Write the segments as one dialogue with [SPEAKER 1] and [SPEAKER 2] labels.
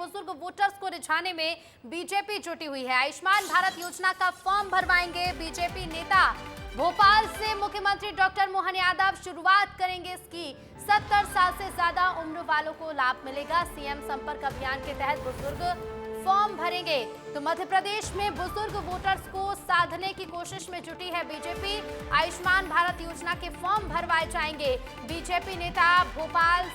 [SPEAKER 1] बुजुर्ग वोटर्स को रिझाने में बीजेपी जुटी हुई है। आयुष्मान भारत योजना का फॉर्म भरवाएंगे बीजेपी नेता। भोपाल से मुख्यमंत्री डॉक्टर मोहन यादव शुरुआत करेंगे इसकी। 70 साल से ज्यादा उम्र वालों को लाभ मिलेगा। सीएम संपर्क अभियान के तहत बुजुर्ग फॉर्म भरेंगे। तो मध्य प्रदेश में बुजुर्ग वोटर्स को साधने की कोशिश में जुटी है बीजेपी। आयुष्मान भारत योजना के फॉर्म भरवाए जाएंगे। बीजेपी नेता भोपाल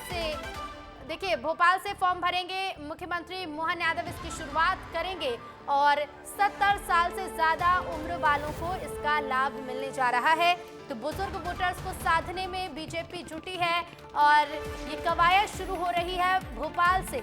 [SPEAKER 1] से फॉर्म भरेंगे। मुख्यमंत्री मोहन यादव इसकी शुरुआत करेंगे और 70 साल से ज्यादा उम्र वालों को इसका लाभ मिलने जा रहा है। तो बुजुर्ग वोटर्स को साधने में बीजेपी जुटी है और ये कवायद शुरू हो रही है भोपाल से।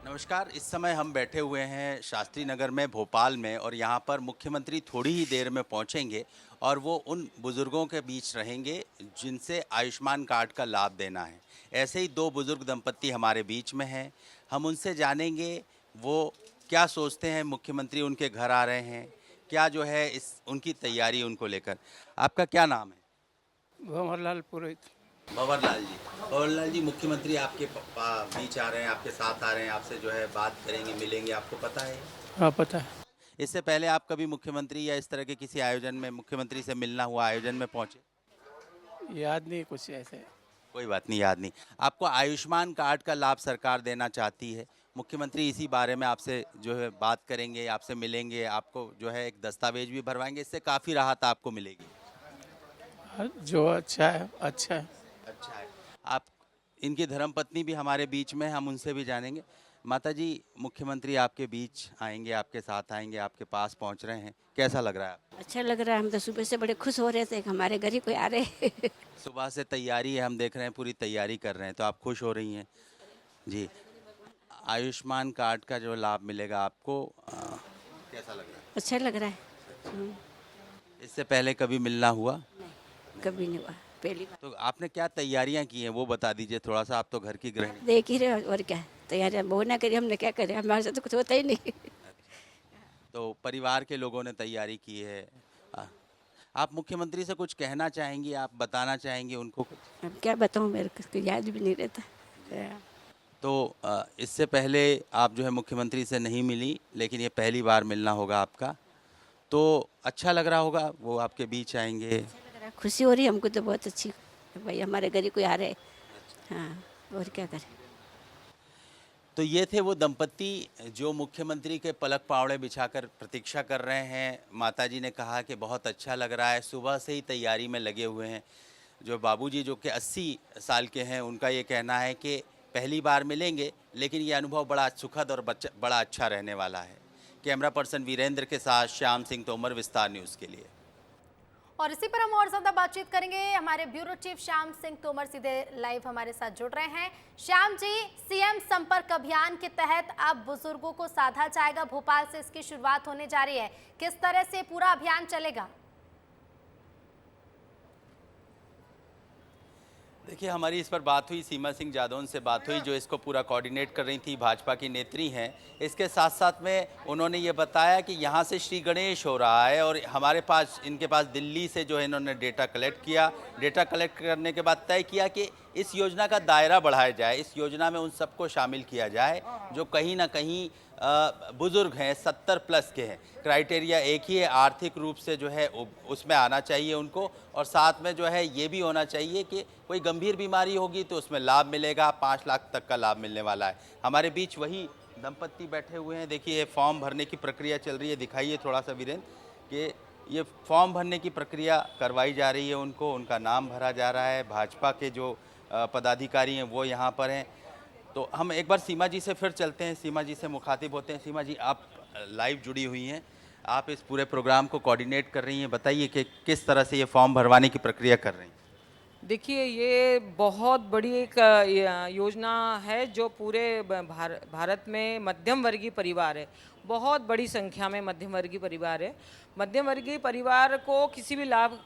[SPEAKER 2] नमस्कार, इस समय हम बैठे हुए हैं शास्त्री नगर में भोपाल में और यहाँ पर मुख्यमंत्री थोड़ी ही देर में पहुँचेंगे और वो उन बुज़ुर्गों के बीच रहेंगे जिनसे आयुष्मान कार्ड का लाभ देना है। ऐसे ही दो बुज़ुर्ग दंपत्ति हमारे बीच में हैं। हम उनसे जानेंगे वो क्या सोचते हैं। मुख्यमंत्री उनके घर आ रहे हैं, क्या जो है इस उनकी तैयारी उनको लेकर। आपका क्या नाम है?
[SPEAKER 3] भंवरलाल पुरोहित।
[SPEAKER 2] भंवरलाल जी, मुख्यमंत्री आपके बीच आ रहे हैं, आपके साथ आ रहे हैं, आपसे जो है बात करेंगे, मिलेंगे, आपको पता है?
[SPEAKER 3] हाँ, पता है।
[SPEAKER 2] इससे पहले आप कभी मुख्यमंत्री या इस तरह के किसी आयोजन में मुख्यमंत्री से मिलना हुआ आयोजन में पहुंचे?
[SPEAKER 3] याद नहीं कुछ ऐसे।
[SPEAKER 2] कोई बात नहीं, याद नहीं। आपको आयुष्मान कार्ड का लाभ सरकार देना चाहती है। मुख्यमंत्री इसी बारे में आपसे जो है बात करेंगे, आपसे मिलेंगे, आपको जो है एक दस्तावेज भी भरवाएंगे। इससे काफ़ी राहत आपको मिलेगी।
[SPEAKER 3] जो अच्छा है अच्छा है।
[SPEAKER 2] अच्छा है। आप इनकी धर्मपत्नी भी हमारे बीच में, हम उनसे भी जानेंगे। माता जी, मुख्यमंत्री आपके बीच आएंगे, आपके साथ आएंगे, आपके पास पहुंच रहे हैं, कैसा लग रहा है आपको?
[SPEAKER 4] अच्छा लग रहा है। हम तो सुबह से बड़े खुश हो रहे थे कि हमारे घर ही कोई आ रहे।
[SPEAKER 2] सुबह से तैयारी है, हम देख रहे हैं, पूरी तैयारी कर रहे हैं, तो आप खुश हो रही हैं जी। आयुष्मान कार्ड का जो लाभ मिलेगा आपको, कैसा लग रहा है?
[SPEAKER 4] अच्छा लग रहा है।
[SPEAKER 2] इससे पहले कभी मिलना हुआ?
[SPEAKER 4] कभी नहीं हुआ, पहली बार।
[SPEAKER 2] तो आपने क्या तैयारियां की हैं वो बता दीजिए थोड़ा सा। आप तो घर की गृहिणी।
[SPEAKER 4] देख ही रहे और क्या तैयारी वो ना करी हमने क्या करे, हमारे साथ तो कुछ होता ही नहीं।
[SPEAKER 2] तो परिवार के लोगों ने तैयारी की है। आप मुख्यमंत्री से कुछ कहना चाहेंगी, आप बताना चाहेंगी उनको कुछ?
[SPEAKER 4] अब क्या बताऊँ, मेरे को याद भी नहीं रहता।
[SPEAKER 2] तो इससे पहले आप जो है मुख्यमंत्री से नहीं मिली, लेकिन ये पहली बार मिलना होगा आपका, तो अच्छा लग रहा होगा, वो आपके बीच आएंगे।
[SPEAKER 4] खुशी हो रही है हमको तो बहुत अच्छी। भाई हमारे घर ही कोई आ रहे। हाँ, और क्या करें।
[SPEAKER 2] तो ये थे वो दंपत्ति जो मुख्यमंत्री के पलक पावड़े बिछाकर प्रतीक्षा कर रहे हैं। माताजी ने कहा कि बहुत अच्छा लग रहा है, सुबह से ही तैयारी में लगे हुए हैं। जो बाबूजी जो कि 80 साल के हैं, उनका ये कहना है कि पहली बार मिलेंगे, लेकिन ये अनुभव बड़ा सुखद और बड़ा अच्छा रहने वाला है। कैमरा पर्सन वीरेंद्र के साथ श्याम सिंह तोमर, विस्तार न्यूज़ के लिए।
[SPEAKER 1] और इसी पर हम और ज्यादा बातचीत करेंगे। हमारे ब्यूरो चीफ श्याम सिंह तोमर सीधे लाइव हमारे साथ जुड़ रहे हैं। श्याम जी, सीएम संपर्क अभियान के तहत अब बुजुर्गों को साधा जाएगा। भोपाल से इसकी शुरुआत होने जा रही है, किस तरह से पूरा अभियान चलेगा?
[SPEAKER 2] देखिए, हमारी इस पर बात हुई, सीमा सिंह जादौन से बात हुई, जो इसको पूरा कोऑर्डिनेट कर रही थी, भाजपा की नेत्री हैं। इसके साथ साथ में उन्होंने ये बताया कि यहाँ से श्री गणेश हो रहा है और हमारे पास, इनके पास दिल्ली से जो है इन्होंने डेटा कलेक्ट किया। डेटा कलेक्ट करने के बाद तय किया कि इस योजना का दायरा बढ़ाया जाए, इस योजना में उन सबको शामिल किया जाए जो कहीं ना कहीं बुज़ुर्ग हैं, 70 प्लस के हैं। क्राइटेरिया एक ही है, आर्थिक रूप से जो है उसमें आना चाहिए उनको, और साथ में जो है ये भी होना चाहिए कि कोई गंभीर बीमारी होगी तो उसमें लाभ मिलेगा। 5 लाख तक का लाभ मिलने वाला है। हमारे बीच वही दंपत्ति बैठे हुए हैं। देखिए, फॉर्म भरने की प्रक्रिया चल रही है। दिखाइए थोड़ा सा वीरेंद्र कि ये फॉर्म भरने की प्रक्रिया करवाई जा रही है उनको, उनका नाम भरा जा रहा है। भाजपा के जो पदाधिकारी हैं वो यहाँ पर हैं। तो हम एक बार सीमा जी से फिर चलते हैं, सीमा जी से मुखातिब होते हैं। सीमा जी, आप लाइव जुड़ी हुई हैं, आप इस पूरे प्रोग्राम को कोऑर्डिनेट कर रही हैं, बताइए कि किस तरह से ये फॉर्म भरवाने की प्रक्रिया कर रही हैं।
[SPEAKER 5] देखिए, ये बहुत बड़ी एक योजना है जो पूरे भारत में मध्यम वर्गीय परिवार है। बहुत बड़ी संख्या में मध्यम वर्गीय परिवार है। मध्यम वर्गीय परिवार को किसी भी लाभ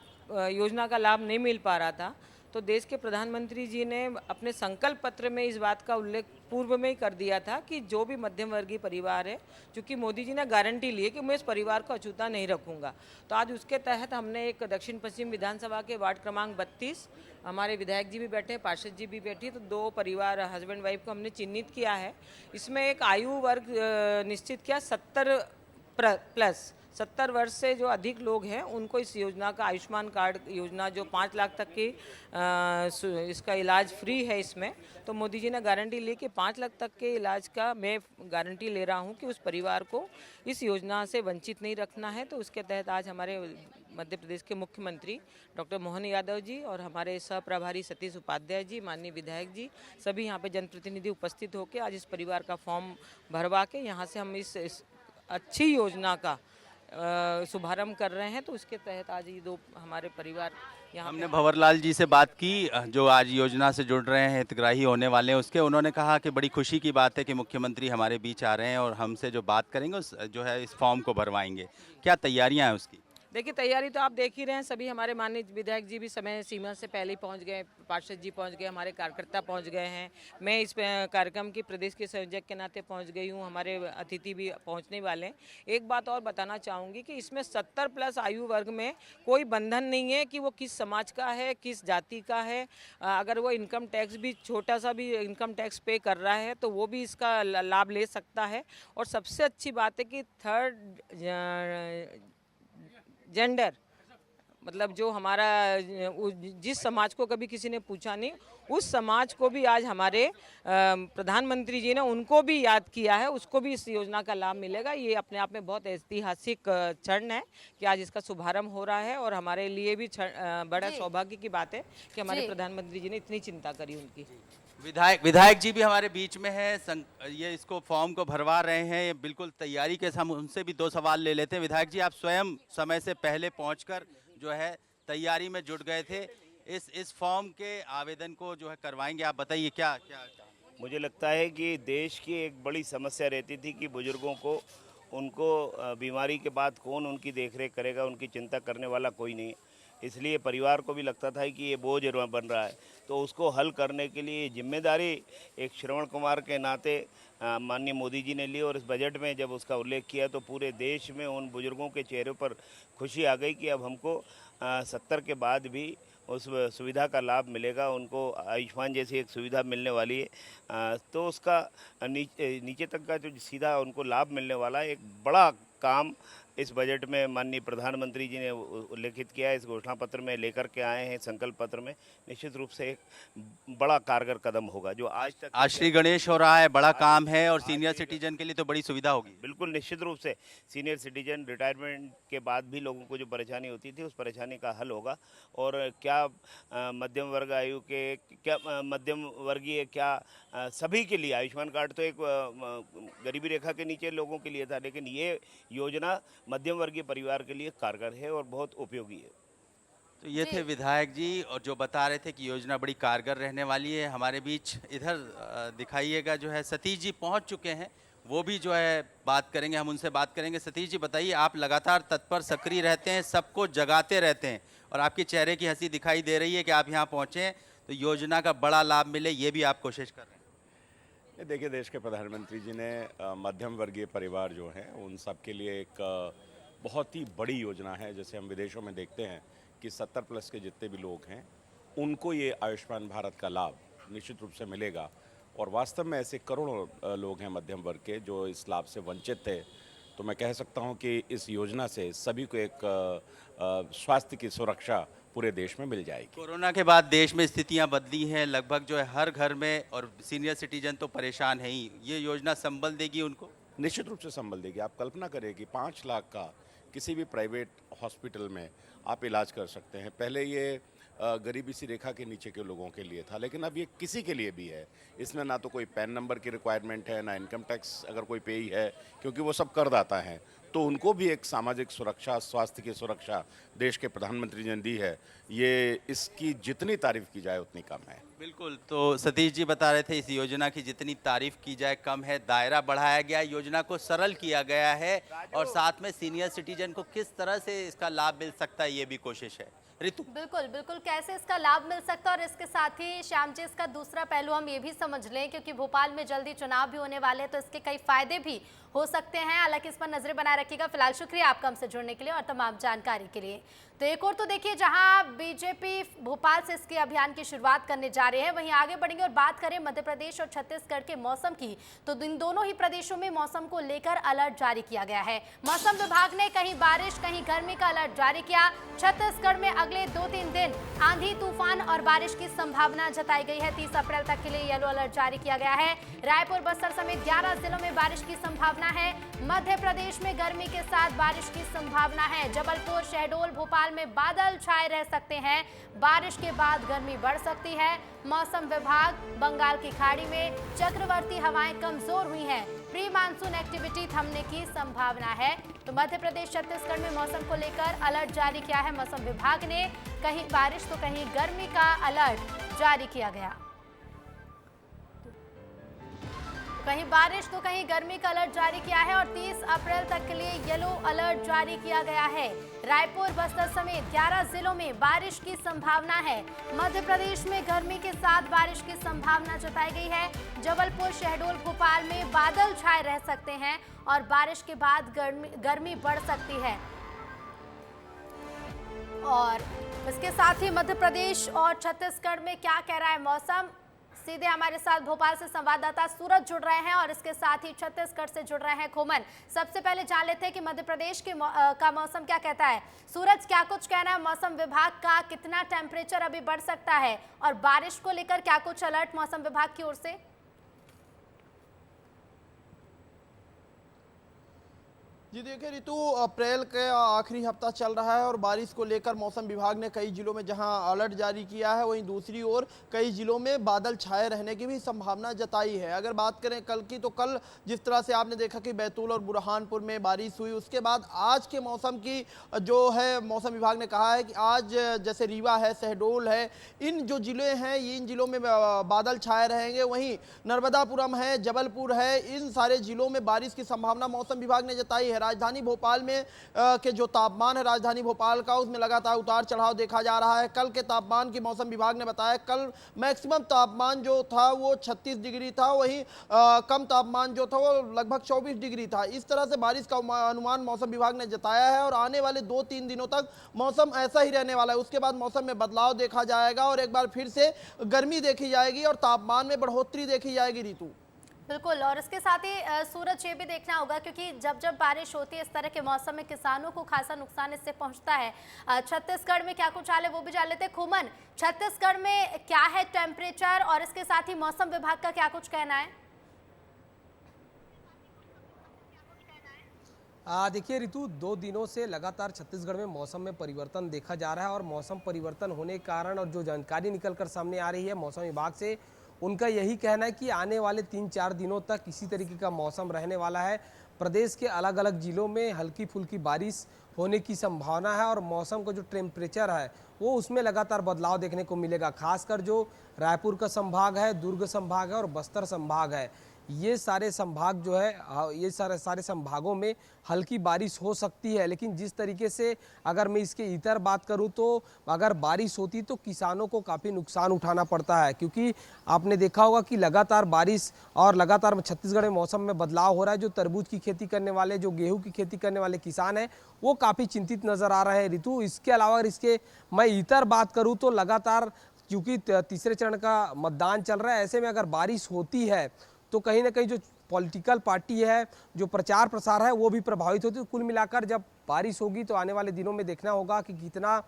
[SPEAKER 5] योजना का लाभ नहीं मिल पा रहा था, तो देश के प्रधानमंत्री जी ने अपने संकल्प पत्र में इस बात का उल्लेख पूर्व में ही कर दिया था कि जो भी मध्यम वर्गीय परिवार है, चूँकि मोदी जी ने गारंटी ली है कि मैं इस परिवार को अछूता नहीं रखूँगा, तो आज उसके तहत हमने एक दक्षिण पश्चिम विधानसभा के वार्ड क्रमांक 32, हमारे विधायक जी भी बैठे, पार्षद जी भी बैठी, तो 2 परिवार हस्बैंड वाइफ को हमने चिन्हित किया है। इसमें एक आयु वर्ग निश्चित किया 70 वर्ष से जो अधिक लोग हैं उनको इस योजना का, आयुष्मान कार्ड योजना जो 5 लाख तक की इसका इलाज फ्री है इसमें, तो मोदी जी ने गारंटी ली कि 5 लाख तक के इलाज का मैं गारंटी ले रहा हूं कि उस परिवार को इस योजना से वंचित नहीं रखना है। तो उसके तहत आज हमारे मध्य प्रदेश के मुख्यमंत्री डॉक्टर मोहन यादव जी और हमारे सह प्रभारी सतीश उपाध्याय जी, माननीय विधायक जी, सभी यहाँ पे जनप्रतिनिधि उपस्थित होकर आज इस परिवार का फॉर्म भरवा के यहाँ से हम इस अच्छी योजना का शुभारंभ कर रहे हैं। तो उसके तहत आज ये 2 हमारे परिवार यहाँ
[SPEAKER 2] हमने भंवरलाल जी से बात की जो आज योजना से जुड़ रहे हैं, हितग्राही होने वाले हैं उसके। उन्होंने कहा कि बड़ी खुशी की बात है कि मुख्यमंत्री हमारे बीच आ रहे हैं और हमसे जो बात करेंगे जो है इस फॉर्म को भरवाएंगे। क्या तैयारियां हैं उसकी?
[SPEAKER 5] देखिए, तैयारी तो आप देख ही रहे हैं, सभी हमारे माननीय विधायक जी भी समय सीमा से पहले ही पहुंच गए, पार्षद जी पहुंच गए, हमारे कार्यकर्ता पहुंच गए हैं, मैं इस कार्यक्रम की प्रदेश के संयोजक के नाते पहुंच गई हूं, हमारे अतिथि भी पहुंचने वाले हैं। एक बात और बताना चाहूँगी कि इसमें 70+ आयु वर्ग में कोई बंधन नहीं है कि वो किस समाज का है, किस जाति का है। अगर वो इनकम टैक्स भी छोटा सा भी इनकम टैक्स पे कर रहा है तो वो भी इसका लाभ ले सकता है। और सबसे अच्छी बात है कि 3rd जेंडर, मतलब जो हमारा जिस समाज को कभी किसी ने पूछा नहीं, उस समाज को भी आज हमारे प्रधानमंत्री जी ने उनको भी याद किया है, उसको भी इस योजना का लाभ मिलेगा। ये अपने आप में बहुत ऐतिहासिक क्षण है कि आज इसका शुभारंभ हो रहा है और हमारे लिए भी बड़ा सौभाग्य की बात है कि हमारे प्रधानमंत्री जी ने इतनी चिंता करी उनकी।
[SPEAKER 2] विधायक जी भी हमारे बीच में हैं, ये इसको फॉर्म को भरवा रहे हैं, ये बिल्कुल तैयारी के साथ। हम उनसे भी 2 सवाल ले लेते हैं। विधायक जी, आप स्वयं समय से पहले पहुंचकर जो है तैयारी में जुट गए थे, इस फॉर्म के आवेदन को जो है करवाएंगे, आप बताइए क्या क्या?
[SPEAKER 6] मुझे लगता है कि देश की एक बड़ी समस्या रहती थी कि बुजुर्गों को, उनको बीमारी के बाद कौन उनकी देखरेख करेगा, उनकी चिंता करने वाला कोई नहीं, इसलिए परिवार को भी लगता था कि ये बोझ बन रहा है। तो उसको हल करने के लिए जिम्मेदारी एक श्रवण कुमार के नाते माननीय मोदी जी ने ली और इस बजट में जब उसका उल्लेख किया तो पूरे देश में उन बुजुर्गों के चेहरों पर खुशी आ गई कि अब हमको 70 के बाद भी उस सुविधा का लाभ मिलेगा, उनको आयुष्मान जैसी एक सुविधा मिलने वाली है। तो उसका नीचे तक का जो सीधा उनको लाभ मिलने वाला है, एक बड़ा काम इस बजट में माननीय प्रधानमंत्री जी ने उल्लेखित किया है, इस घोषणा पत्र में लेकर के आए हैं, संकल्प पत्र में। निश्चित रूप से एक बड़ा कारगर कदम होगा जो आज तक।
[SPEAKER 2] आज श्री गणेश हो रहा है, बड़ा काम है और सीनियर सिटीजन के लिए तो बड़ी सुविधा होगी।
[SPEAKER 6] बिल्कुल, निश्चित रूप से सीनियर सिटीजन रिटायरमेंट के बाद भी लोगों को जो परेशानी होती थी उस परेशानी का हल होगा। और क्या मध्यम वर्ग आयु के, क्या मध्यम वर्गीय, क्या सभी के लिए आयुष्मान कार्ड तो एक गरीबी रेखा के नीचे लोगों के लिए था, लेकिन ये योजना मध्यम वर्गीय परिवार के लिए कारगर है और बहुत उपयोगी है।
[SPEAKER 2] तो ये थे विधायक जी और जो बता रहे थे कि योजना बड़ी कारगर रहने वाली है। हमारे बीच इधर दिखाइएगा जो है सतीश जी पहुंच चुके हैं, वो भी जो है बात करेंगे, हम उनसे बात करेंगे। सतीश जी बताइए, आप लगातार तत्पर सक्रिय रहते हैं, सबको जगाते रहते हैं और आपके चेहरे की हंसी दिखाई दे रही है कि आप यहाँ पहुँचे तो योजना का बड़ा लाभ मिले, ये भी आप कोशिश कर रहे हैं।
[SPEAKER 7] देखिए, देश के प्रधानमंत्री जी ने मध्यम वर्गीय परिवार जो हैं उन सब के लिए एक बहुत ही बड़ी योजना है। जैसे हम विदेशों में देखते हैं कि 70+ के जितने भी लोग हैं उनको ये आयुष्मान भारत का लाभ निश्चित रूप से मिलेगा। और वास्तव में ऐसे करोड़ों लोग हैं मध्यम वर्ग के जो इस लाभ से वंचित थे। तो मैं कह सकता हूँ कि इस योजना से सभी को एक स्वास्थ्य की सुरक्षा पूरे देश में मिल जाएगी।
[SPEAKER 2] कोरोना के बाद देश में स्थितियां बदली हैं, लगभग जो है हर घर में, और सीनियर सिटीजन तो परेशान है ही। ये योजना संबल देगी उनको?
[SPEAKER 7] निश्चित रूप से संबल देगी। आप कल्पना करें कि 5 लाख का किसी भी प्राइवेट हॉस्पिटल में आप इलाज कर सकते हैं। पहले ये गरीबी सी रेखा के नीचे के लोगों के लिए था, लेकिन अब ये किसी के लिए भी है। इसमें ना तो कोई पैन नंबर की रिक्वायरमेंट है, ना इनकम टैक्स अगर कोई पेई है, क्योंकि वो सब करदाता हैं। तो उनको भी एक सामाजिक सुरक्षा, स्वास्थ्य की सुरक्षा देश के प्रधानमंत्री जी ने दी है। ये इसकी जितनी तारीफ की जाए उतनी कम है।
[SPEAKER 2] बिल्कुल, तो सतीश जी बता रहे थे इस योजना की जितनी तारीफ की जाए कम है। दायरा बढ़ाया गया, योजना को सरल किया गया है और साथ में सीनियर सिटीजन को किस तरह से इसका लाभ मिल सकता है ये भी कोशिश है। ऋतु।
[SPEAKER 1] बिल्कुल बिल्कुल, कैसे इसका लाभ मिल सकता है और इसके साथ ही श्याम जी इसका दूसरा पहलू हम ये भी समझ लें, क्योंकि भोपाल में जल्दी चुनाव भी होने वाले हैं तो इसके कई फायदे भी हो सकते हैं। हालांकि इस पर नजरें बनाए रखिएगा। फिलहाल शुक्रिया आपका हमसे जुड़ने के लिए और तमाम जानकारी के लिए। तो एक और तो देखिए, जहां बीजेपी भोपाल से इसके अभियान की शुरुआत करने जा रहे हैं, वहीं आगे बढ़ेंगे और बात करें मध्य प्रदेश और छत्तीसगढ़ के मौसम की, तो इन दोनों ही प्रदेशों में मौसम को लेकर अलर्ट जारी किया गया है। मौसम विभाग ने कहीं बारिश कहीं गर्मी का अलर्ट जारी किया। छत्तीसगढ़ में अगले 2-3 दिन आंधी तूफान और बारिश की संभावना जताई गई है। 30 अप्रैल तक के लिए येलो अलर्ट जारी किया गया है। रायपुर बस्तर समेत 11 जिलों में बारिश की संभावना है। मध्य प्रदेश में गर्मी के साथ बारिश की संभावना है। जबलपुर, शहडोल, भोपाल में बादल छाए रह सकते हैं। बारिश के बाद गर्मी बढ़ सकती है। मौसम विभाग बंगाल की खाड़ी में चक्रवाती हवाएं कमजोर हुई हैं। प्री मानसून एक्टिविटी थमने की संभावना है। तो मध्य प्रदेश छत्तीसगढ़ में मौसम को लेकर अलर्ट जारी किया है मौसम विभाग ने। कहीं बारिश तो कहीं गर्मी का अलर्ट जारी किया गया। कहीं बारिश तो कहीं गर्मी का अलर्ट जारी किया है और 30 अप्रैल तक के लिए येलो अलर्ट जारी किया गया है। रायपुर, बस्तर समेत 11 जिलों में बारिश की संभावना है। मध्य प्रदेश में गर्मी के साथ बारिश की संभावना जताई गई है। जबलपुर, शहडोल, भोपाल में बादल छाए रह सकते हैं और बारिश के बाद गर्मी बढ़ सकती है। और इसके साथ ही मध्य प्रदेश और छत्तीसगढ़ में क्या कह रहा है मौसम, सीधे हमारे साथ भोपाल से संवाददाता सूरज जुड़ रहे हैं और इसके साथ ही छत्तीसगढ़ से जुड़ रहे हैं खोमन। सबसे पहले जान लेते हैं कि मध्य प्रदेश के का मौसम क्या कहता है। सूरज, क्या कुछ कहना है मौसम विभाग का, कितना टेम्परेचर अभी बढ़ सकता है और बारिश को लेकर क्या कुछ अलर्ट मौसम विभाग की ओर से?
[SPEAKER 8] जी देखिए ऋतु, अप्रैल का आखिरी हफ्ता चल रहा है और बारिश को लेकर मौसम विभाग ने कई जिलों में जहां अलर्ट जारी किया है, वहीं दूसरी ओर कई जिलों में बादल छाए रहने की भी संभावना जताई है। अगर बात करें कल की, तो कल जिस तरह से आपने देखा कि बैतूल और बुरहानपुर में बारिश हुई, उसके बाद आज के मौसम की जो है मौसम विभाग ने कहा है कि आज जैसे रीवा है, शहडोल है, इन जो जिले हैं इन जिलों में बादल छाए रहेंगे। वहीं नर्मदापुरम है, जबलपुर है, इन सारे जिलों में बारिश की संभावना मौसम विभाग ने जताई है। राजधानी भोपाल में के जो तापमान है राजधानी भोपाल का, उसमें लगातार उतार चढ़ाव देखा जा रहा है। कल के तापमान की मौसम विभाग ने बताया कल मैक्सिमम तापमान जो था वो 36 डिग्री था, वहीं कम तापमान जो था वो लगभग 24 डिग्री था। इस तरह से बारिश का अनुमान मौसम विभाग ने जताया है और आने वाले 2-3 दिनों तक मौसम ऐसा ही रहने वाला है। उसके बाद मौसम में बदलाव देखा जाएगा और एक बार फिर से गर्मी देखी जाएगी और तापमान में बढ़ोतरी देखी जाएगी ऋतु।
[SPEAKER 1] बिल्कुल, और इसके साथ ही सूरज ये भी देखना होगा, क्योंकि जब जब बारिश होती है इस तरह के मौसम में किसानों को खासा नुकसान इससे पहुंचता है। छत्तीसगढ़ में क्या कुछ हाल है वो भी जान लेते हैं। खोमन, छत्तीसगढ़ में क्या है टेम्परेचर और इसके साथ ही मौसम विभाग का क्या कुछ कहना है?
[SPEAKER 9] देखिए ऋतु, 2 दिनों से लगातार छत्तीसगढ़ में मौसम में परिवर्तन देखा जा रहा है और मौसम परिवर्तन होने के कारण और जो जानकारी निकलकर सामने आ रही है मौसम विभाग से, उनका यही कहना है कि आने वाले 3-4 दिनों तक इसी तरीके का मौसम रहने वाला है। प्रदेश के अलग अलग जिलों में हल्की फुल्की बारिश होने की संभावना है और मौसम का जो टेम्परेचर है वो उसमें लगातार बदलाव देखने को मिलेगा। खासकर जो रायपुर का संभाग है, दुर्ग संभाग है और बस्तर संभाग है, ये सारे संभाग जो है ये सारे संभागों में हल्की बारिश हो सकती है। लेकिन जिस तरीके से अगर मैं इसके इतर बात करूं तो अगर बारिश होती तो किसानों को काफ़ी नुकसान उठाना पड़ता है, क्योंकि आपने देखा होगा कि लगातार बारिश और लगातार छत्तीसगढ़ में मौसम में बदलाव हो रहा है। जो तरबूज की खेती करने वाले, जो गेहूँ की खेती करने वाले किसान हैं वो काफ़ी चिंतित नज़र आ रहे हैं ऋतु। इसके अलावा इसके मैं इतर बात करूँ तो लगातार क्योंकि तीसरे चरण का मतदान चल रहा है, ऐसे में अगर बारिश होती है तो कहीं ना कहीं जो पॉलिटिकल पार्टी है, जो प्रचार प्रसार है वो भी प्रभावित होती है। कुल मिलाकर जब बारिश होगी तो आने वाले दिनों में देखना होगा कि कितना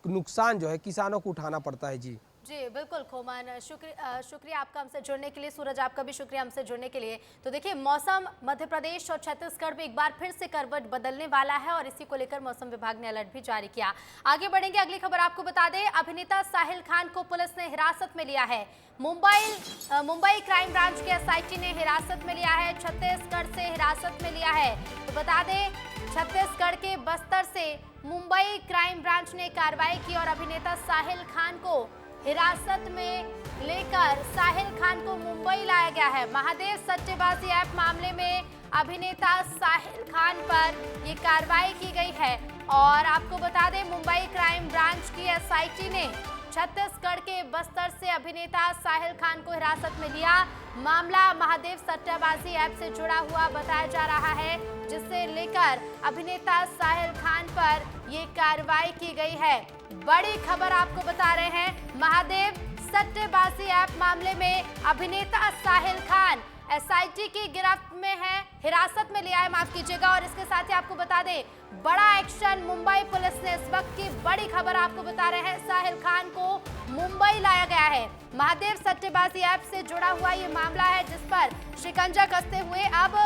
[SPEAKER 9] नुकसान जो है किसानों को उठाना पड़ता है। जी
[SPEAKER 1] बिल्कुल खोमन, शुक्रिया आपका हमसे जुड़ने के लिए। सूरज, आपका भी शुक्रिया हमसे जुड़ने के लिए। तो देखिए, मौसम मध्य प्रदेश और छत्तीसगढ़ में एक बार फिर से करवट बदलने वाला है और इसी को लेकर मौसम विभाग ने अलर्ट भी जारी किया। आगे बढ़ेंगे, अगली खबर आपको बता दें, अभिनेता साहिल खान को पुलिस ने हिरासत में लिया है। मुंबई क्राइम ब्रांच के SIT ने हिरासत में लिया है, छत्तीसगढ़ से हिरासत में लिया है। तो बता दें, छत्तीसगढ़ के बस्तर से मुंबई क्राइम ब्रांच ने कार्रवाई की और अभिनेता साहिल खान को हिरासत में लेकर साहिल खान को मुंबई लाया गया है। महादेव सट्टेबाजी ऐप मामले में अभिनेता साहिल खान पर ये कार्रवाई की गई है। और आपको बता दें मुंबई क्राइम ब्रांच की एसआईटी ने छत्तीसगढ़ के बस्तर से अभिनेता साहिल खान को हिरासत में लिया। मामला महादेव सट्टाबाजी ऐप से जुड़ा हुआ बताया जा रहा है, जिससे लेकर अभिनेता साहिल खान पर ये कार्रवाई की गई है। बड़ी खबर आपको बता रहे हैं, महादेव सट्टेबाजी ऐप मामले में अभिनेता साहिल खान एसआईटी की गिरफ्त में है, हिरासत में लिया है, माफ कीजिएगा। और इसके साथ ही आपको बता दें बड़ा एक्शन मुंबई पुलिस ने, इस वक्त की बड़ी खबर आपको बता रहे हैं, साहिल खान को मुंबई लाया गया है। महादेव सट्टेबाजी ऐप से जुड़ा हुआ ये मामला है, जिस पर शिकंजा कसते हुए अब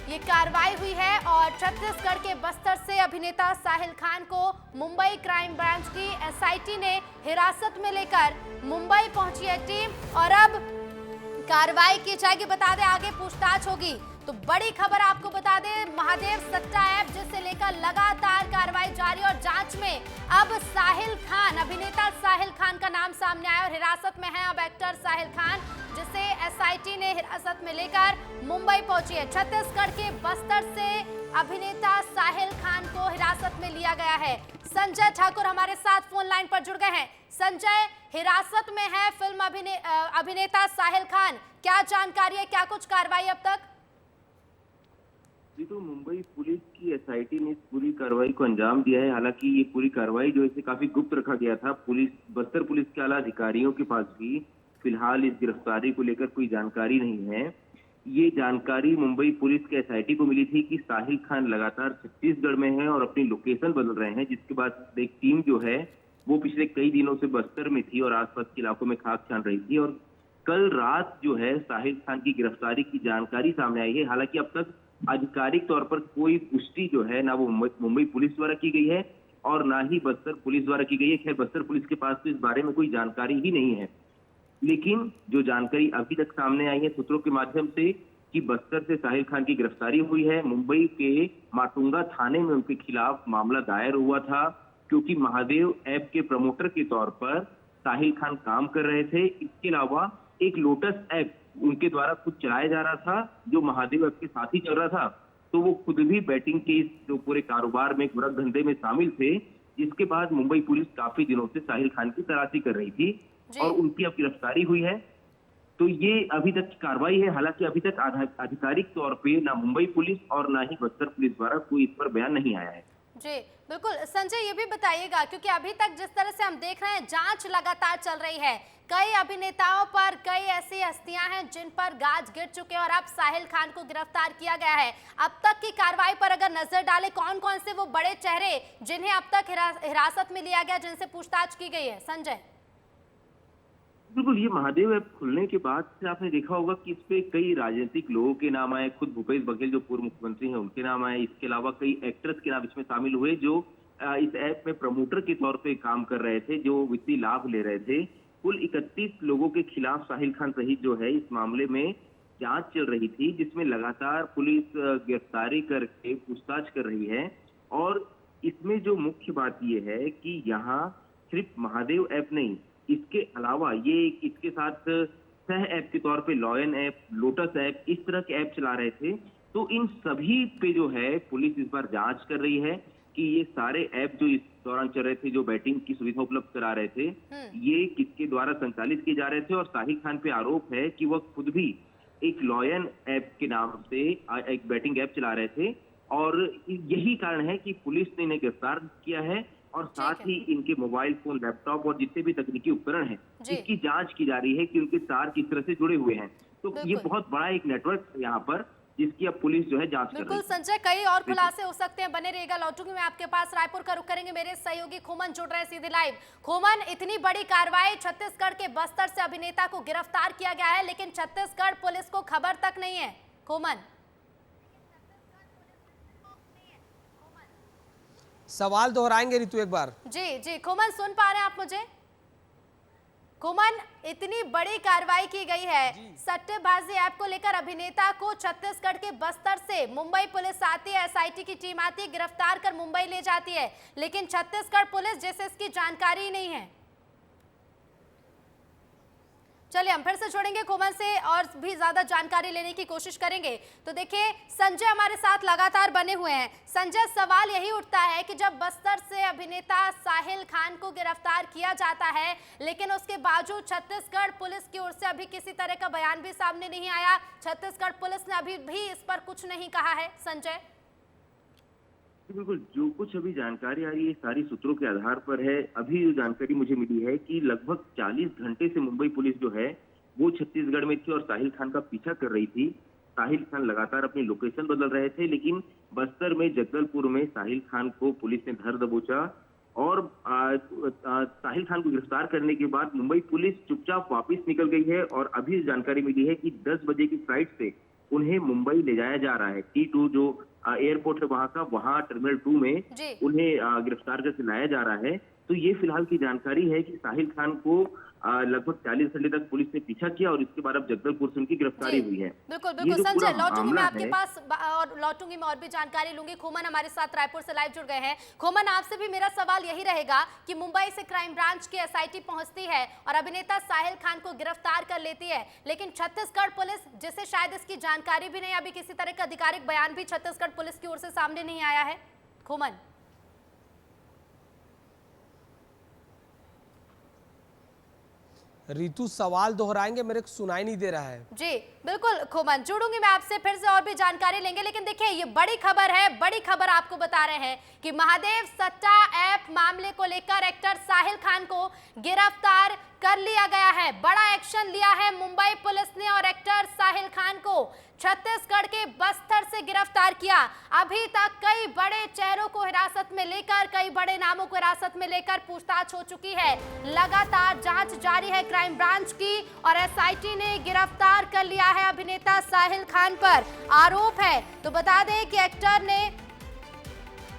[SPEAKER 1] ये कार्रवाई हुई है और छत्तीसगढ़ के बस्तर से अभिनेता साहिल खान को मुंबई क्राइम ब्रांच की एसआईटी ने हिरासत में लेकर मुंबई पहुंची है टीम और अब कार्रवाई की जाएगी। बता दें आगे पूछताछ होगी। तो बड़ी खबर आपको बता दें, महादेव सट्टा ऐप जिसे लेकर लगातार कार्रवाई जारी और जांच में अब साहिल खान, अभिनेता साहिल खान का नाम सामने आया और हिरासत में है अब एक्टर साहिल खान, जिसे एसआईटी ने हिरासत में लेकर मुंबई पहुंची है। छत्तीसगढ़ के बस्तर से अभिनेता साहिल खान को हिरासत में लिया गया है। संजय ठाकुर हमारे साथ फोन लाइन पर जुड़ गए हैं। संजय, हिरासत में है फिल्म अभिनेता साहिल खान, क्या जानकारी है, क्या कुछ कार्रवाई अब तक?
[SPEAKER 10] जी, तो मुंबई पुलिस की एसआईटी ने इस पूरी कार्रवाई को अंजाम दिया है। हालांकि ये पूरी कार्रवाई जो है काफी गुप्त रखा गया था। बस्तर पुलिस के आला अधिकारियों के पास भी फिलहाल इस गिरफ्तारी को लेकर कोई जानकारी नहीं है। ये जानकारी मुंबई पुलिस के एसआईटी को मिली थी कि साहिल खान लगातार छत्तीसगढ़ में है और अपनी लोकेशन बदल रहे हैं, जिसके बाद एक टीम जो है वो पिछले कई दिनों से बस्तर में थी और आसपास के इलाकों में खाक छान रही थी और कल रात जो है साहिल खान की गिरफ्तारी की जानकारी सामने आई है। हालांकि अब तक आधिकारिक तौर पर कोई पुष्टि जो है ना वो मुंबई पुलिस द्वारा की गई है और ना ही बस्तर पुलिस द्वारा की गई है। खैर, बस्तर पुलिस के पास तो इस बारे में कोई जानकारी ही नहीं है, लेकिन जो जानकारी अभी तक सामने आई है सूत्रों के माध्यम से कि बस्तर से साहिल खान की गिरफ्तारी हुई है। मुंबई के माटुंगा थाने में उनके खिलाफ मामला दायर हुआ था, क्योंकि महादेव ऐप के प्रमोटर के तौर पर साहिल खान काम कर रहे थे। इसके अलावा एक लोटस ऐप उनके द्वारा खुद चलाया जा रहा था, जो महादेव ऐप के साथ ही चल रहा था। तो वो खुद भी बैटिंग के इस जो पूरे कारोबार में, गोरख धंधे में शामिल थे, जिसके बाद मुंबई पुलिस काफी दिनों से साहिल खान की तलाशी कर रही थी और उनकी अब गिरफ्तारी हुई है। तो ये अभी तक की कार्रवाई है। हालांकि अभी तक आधिकारिक तौर पे ना मुंबई पुलिस और ना ही बस्तर पुलिस द्वारा कोई इस पर बयान नहीं आया है।
[SPEAKER 1] जी बिल्कुल। संजय, ये भी बताइएगा, क्योंकि अभी तक जिस तरह से हम देख रहे हैं जांच लगातार चल रही है, कई अभिनेताओं पर, कई ऐसी हस्तियां हैं जिन पर गाज गिर चुके हैं और अब साहिल खान को गिरफ्तार किया गया है। अब तक की कार्रवाई पर अगर नजर डालें, कौन कौन से वो बड़े चेहरे जिन्हें अब तक हिरासत में लिया गया, जिनसे पूछताछ की गई है? संजय।
[SPEAKER 10] बिल्कुल, ये महादेव ऐप खुलने के बाद से आपने देखा होगा कि इस पे कई राजनीतिक लोगों के नाम आए, खुद भूपेश बघेल जो पूर्व मुख्यमंत्री हैं उनके नाम आए। इसके अलावा कई एक्टर्स के नाम इसमें शामिल हुए जो इस ऐप में प्रमोटर के तौर पे काम कर रहे थे, जो वित्तीय लाभ ले रहे थे। कुल 31 लोगों के खिलाफ साहिल खान सहित जो है इस मामले में जांच चल रही थी, जिसमें लगातार पुलिस गिरफ्तारी करके पूछताछ कर रही है। और इसमें जो मुख्य बात ये है कि यहाँ सिर्फ महादेव ऐप नहीं, इसके अलावा ये इसके साथ सह ऐप के तौर पे लॉयन ऐप, लोटस ऐप, इस तरह के ऐप चला रहे थे। तो इन सभी पे जो है पुलिस इस बार जांच कर रही है कि ये सारे ऐप जो इस दौरान चल रहे थे, जो बैटिंग की सुविधा उपलब्ध करा रहे थे, ये किसके द्वारा संचालित किए जा रहे थे। और साहिल खान पे आरोप है कि वह खुद भी एक लॉयन ऐप के नाम से एक बैटिंग ऐप चला रहे थे और यही कारण है कि पुलिस ने इन्हें गिरफ्तार किया है और साथ ही इनके मोबाइल फोन, लैपटॉप और जितने भी तकनीकी उपकरण हैं, इसकी जांच की जा रही है कि उनके तार किस तरह से जुड़े हुए हैं। तो ये बहुत बड़ा एक नेटवर्क है यहाँ पर, जिसकी अब पुलिस जो है जांच कर रही है।
[SPEAKER 1] बिल्कुल संजय, कई और खुलासे हो सकते हैं, बने रहेगा। लौटूंगी मैं आपके पास, रायपुर का रुख करेंगे, मेरे सहयोगी खोमन जुड़ रहे हैं सीधे लाइव। खोमन, इतनी बड़ी कार्रवाई, छत्तीसगढ़ के बस्तर से अभिनेता को गिरफ्तार किया गया है, लेकिन छत्तीसगढ़ पुलिस को खबर तक नहीं है। खोमन,
[SPEAKER 9] सवाल दोहराएंगे ऋतु एक बार?
[SPEAKER 1] जी खोमन, सुन पा रहे हैं आप मुझे? खोमन, इतनी बड़ी कार्रवाई की गई है सट्टेबाजी ऐप को लेकर, अभिनेता को छत्तीसगढ़ के बस्तर से मुंबई पुलिस आती है, एसआईटी की टीम आती है, गिरफ्तार कर मुंबई ले जाती है, लेकिन छत्तीसगढ़ पुलिस जैसे इसकी जानकारी ही नहीं है। चलिए हम फिर से जुड़ेंगे खोमन से और भी ज्यादा जानकारी लेने की कोशिश करेंगे। तो देखिए संजय हमारे साथ लगातार बने हुए हैं। संजय, सवाल यही उठता है कि जब बस्तर से अभिनेता साहिल खान को गिरफ्तार किया जाता है, लेकिन उसके बावजूद छत्तीसगढ़ पुलिस की ओर से अभी किसी तरह का बयान भी सामने नहीं आया। छत्तीसगढ़ पुलिस ने अभी भी इस पर कुछ नहीं कहा है। संजय,
[SPEAKER 10] बिल्कुल, जो कुछ अभी जानकारी आ रही है सारी सूत्रों के आधार पर है। अभी जो जानकारी मुझे मिली है कि लगभग 40 घंटे से मुंबई पुलिस जो है वो छत्तीसगढ़ में थी और साहिल खान का पीछा कर रही थी। साहिल खान लगातार अपनी लोकेशन बदल रहे थे, लेकिन बस्तर में जगदलपुर में साहिल खान को पुलिस ने धर दबोचा और साहिल खान को गिरफ्तार करने के बाद मुंबई पुलिस चुपचाप वापस निकल गई है। और अभी जानकारी मिली है कि 10 बजे की फ्लाइट से उन्हें मुंबई ले जाया जा रहा है। T2 जो एयरपोर्ट है वहां का, वहां टर्मिनल 2 में उन्हें गिरफ्तार करके लाया जा रहा है। तो ये फिलहाल की जानकारी है कि साहिल खान को लगभग 40 घंटे तक पुलिस ने पीछा किया और इसके बाद अब जगदलपुर से उनकी गिरफ्तारी हुई है।
[SPEAKER 1] बिल्कुल बिल्कुल संजय, लौटूंगी मैं आपके पास और लौटूंगी मैं और भी जानकारी लूंगी। खोमन हमारे साथ रायपुर से लाइव जुड़ गए हैं। खोमन, आपसे भी मेरा सवाल यही रहेगा कि मुंबई से क्राइम ब्रांच की SIT पहुंचती है और अभिनेता साहिल खान को गिरफ्तार कर लेती है, लेकिन छत्तीसगढ़ पुलिस, जिसे शायद इसकी जानकारी भी नहीं, अभी किसी तरह का आधिकारिक बयान भी छत्तीसगढ़ पुलिस की ओर से सामने नहीं आया है। खोमन,
[SPEAKER 9] रितु सवाल दोहराएंगे, मेरे को सुनाई नहीं दे रहा है।
[SPEAKER 1] जी बिल्कुल खोमन, जुड़ूंगी मैं आपसे फिर से और भी जानकारी लेंगे। लेकिन देखिए ये बड़ी खबर है, बड़ी खबर आपको बता रहे हैं कि महादेव सट्टा ऐप मामले को लेकर एक्टर साहिल खान को गिरफ्तार कर लिया गया है। बड़ा एक्शन लिया है मुंबई पुलिस ने और एक्टर साहिल खान को छत्तीसगढ़ के बस्तर से गिरफ्तार किया। अभी तक कई बड़े चेहरों को हिरासत में लेकर, कई बड़े नामों को हिरासत में लेकर पूछताछ हो चुकी है। लगातार जांच जारी है क्राइम ब्रांच की और SIT ने गिरफ्तार कर लिया है अभिनेता साहिल खान पर। आरोप है तो बता दें कि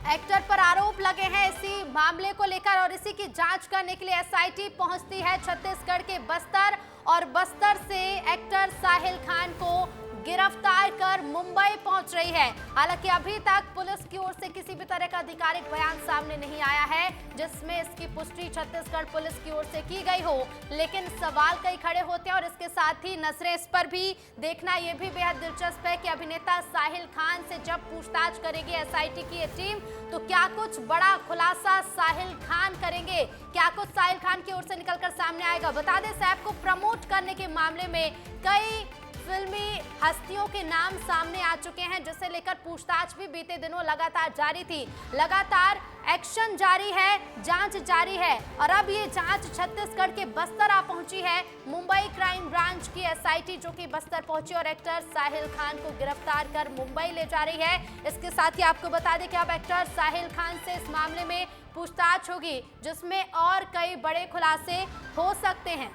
[SPEAKER 1] एक्टर पर आरोप लगे हैं इसी मामले को लेकर और इसी की जांच करने के लिए SIT पहुंचती है छत्तीसगढ़ के बस्तर और बस्तर से एक्टर साहिल खान को गिरफ्तार कर मुंबई पहुंच रही है। हालांकि अभी तक पुलिस की ओर से किसी भी तरह का आधिकारिक बयान सामने नहीं आया है जिसमें इसकी पुष्टि छत्तीसगढ़ पुलिस की ओर से की गई हो, लेकिन सवाल कई खड़े होते हैं और इसके साथ ही नजरें इस पर भी देखना यह भी बेहद दिलचस्प है कि अभिनेता साहिल खान से जब पूछताछ करेगी SIT की ये टीम, तो क्या कुछ बड़ा खुलासा साहिल खान करेंगे, क्या कुछ साहिल खान की ओर से निकलकर सामने आएगा। बता दें, इस ऐप को प्रमोट करने के मामले में कई फिल्मी हस्तियों के नाम सामने आ चुके हैं, जिसे लेकर पूछताछ भी बीते दिनों लगातार जारी थी। लगातार एक्शन जारी है, जांच जारी है और अब ये जांच छत्तीसगढ़ के बस्तर आ पहुंची है। मुंबई क्राइम ब्रांच की SIT जो कि बस्तर पहुंची और एक्टर साहिल खान को गिरफ्तार कर मुंबई ले जा रही है। इसके साथ ही आपको बता दें कि अब एक्टर साहिल खान से इस मामले में पूछताछ होगी, जिसमें और कई बड़े खुलासे हो सकते हैं।